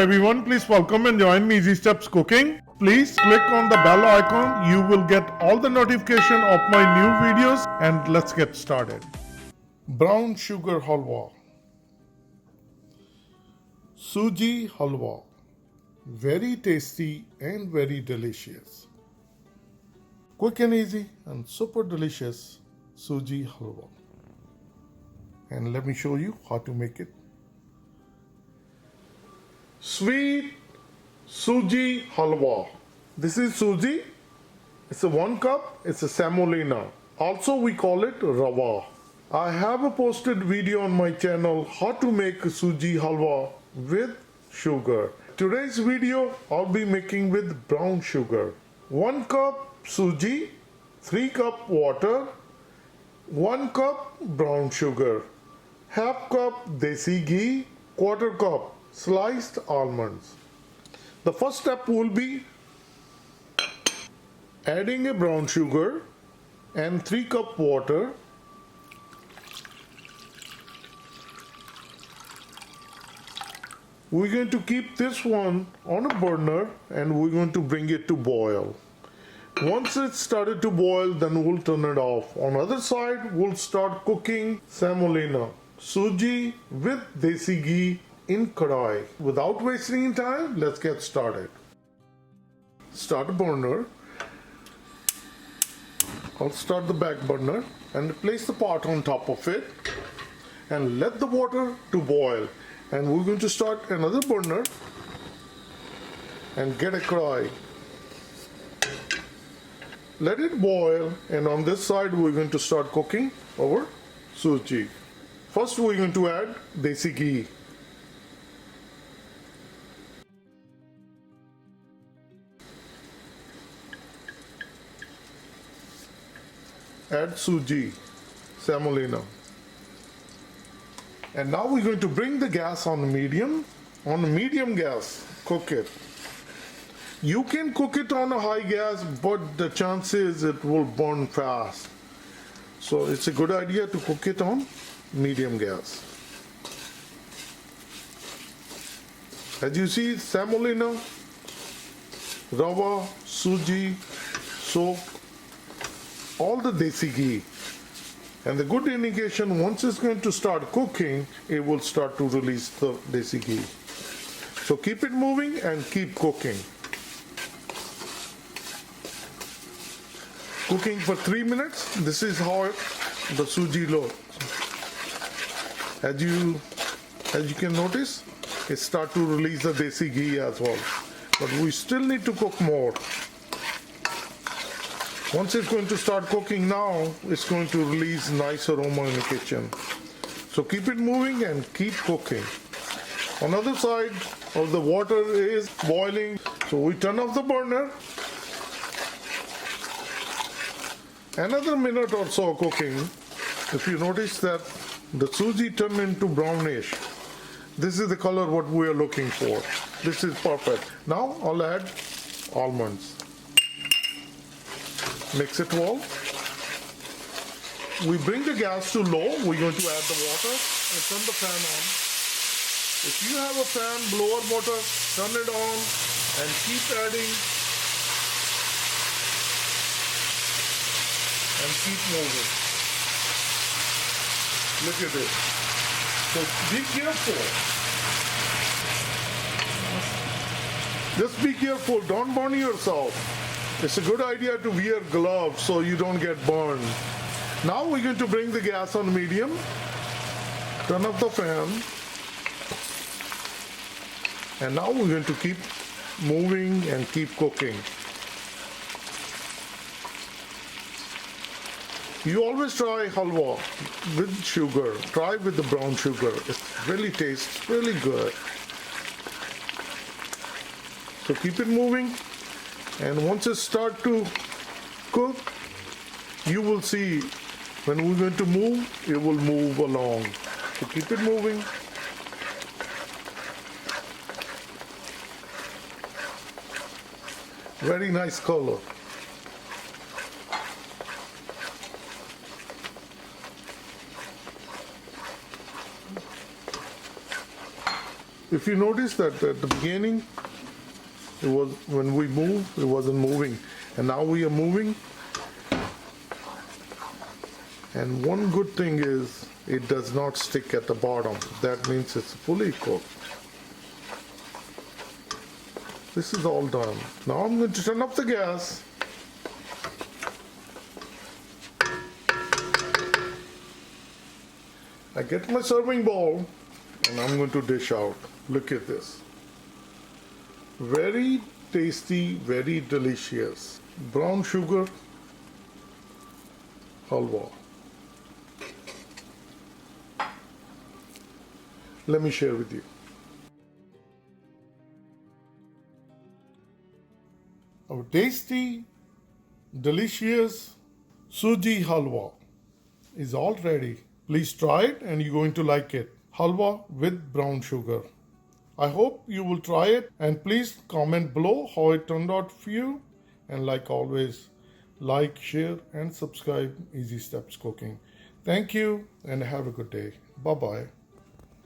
everyone, please welcome and join me Easy Steps Cooking. Please click on the bell icon. You will get all the notification of my new videos, and let's get started. Brown sugar halwa. Sooji Halwa. Very tasty and very delicious. Quick and easy and super delicious Sooji Halwa. And let me show you how to make it. Sweet Sooji Halwa. This is Suji. It's a 1 cup. It's a semolina. Also we call it rava. I have a posted video on my channel how to make Sooji Halwa with sugar. Today's video I'll be making with brown sugar. 1 cup Suji, 3 cup water, 1 cup brown sugar, half cup desi ghee, 1/4 cup sliced almonds. The first step will be adding a brown sugar and 3 cup water. We're going to keep this one on a burner and we're going to bring it to boil. Once it's started to boil, then we'll turn it off. On the other side, we'll start cooking semolina, Suji with desi ghee in kadai. Without wasting time, let's get started. Start a burner. I'll start the back burner and place the pot on top of it and let the water to boil. And we're going to start another burner and get a kadai. Let it boil, and on this side we're going to start cooking our Suji. First we're going to add desi ghee. Add Suji, semolina. And now we're going to bring the gas on medium gas, cook it. You can cook it on a high gas, but the chances it will burn fast. So it's a good idea to cook it on medium gas. As you see, semolina, rava, Suji, soak, all the desi ghee. And the good indication, once it's going to start cooking, it will start to release the desi ghee. So keep it moving and keep cooking. Cooking for 3 minutes. This is how the Suji looks. As you can notice, it starts to release the desi ghee as well. But we still need to cook more. Once it's going to start cooking now, it's going to release nice aroma in the kitchen. So keep it moving and keep cooking. On the other side of the water is boiling. So we turn off the burner. Another minute or so cooking. If you notice that the Suji turned into brownish, this is the color what we are looking for. This is perfect. Now I'll add almonds. Mix it well. We bring the gas to low. We're going to add the water and turn the fan on. If you have a fan, blower motor, turn it on and keep adding and keep moving. Look at it. So be careful. Just be careful. Don't burn yourself. It's a good idea to wear gloves so you don't get burned. Now we're going to bring the gas on medium, turn off the fan, and now we're going to keep moving and keep cooking. You always try halwa with sugar. Try with the brown sugar. It really tastes really good. So keep it moving. And once it starts to cook, you will see when we're going to move, it will move along. So keep it moving. Very nice color. If you notice that at the beginning, it was when we moved, it wasn't moving, and now we are moving. And one good thing is it does not stick at the bottom. That means it's fully cooked. This is all done. Now I'm going to turn up the gas. I get my serving bowl and I'm going to dish out. Look at this. Very tasty, very delicious. Brown sugar halwa. Let me share with you. Our tasty, delicious Sooji Halwa is all ready. Please try it and you're going to like it. Halwa with brown sugar. I hope you will try it and please comment below how it turned out for you. And like always, like, share and subscribe Easy Steps Cooking. Thank you and have a good day. Bye-bye.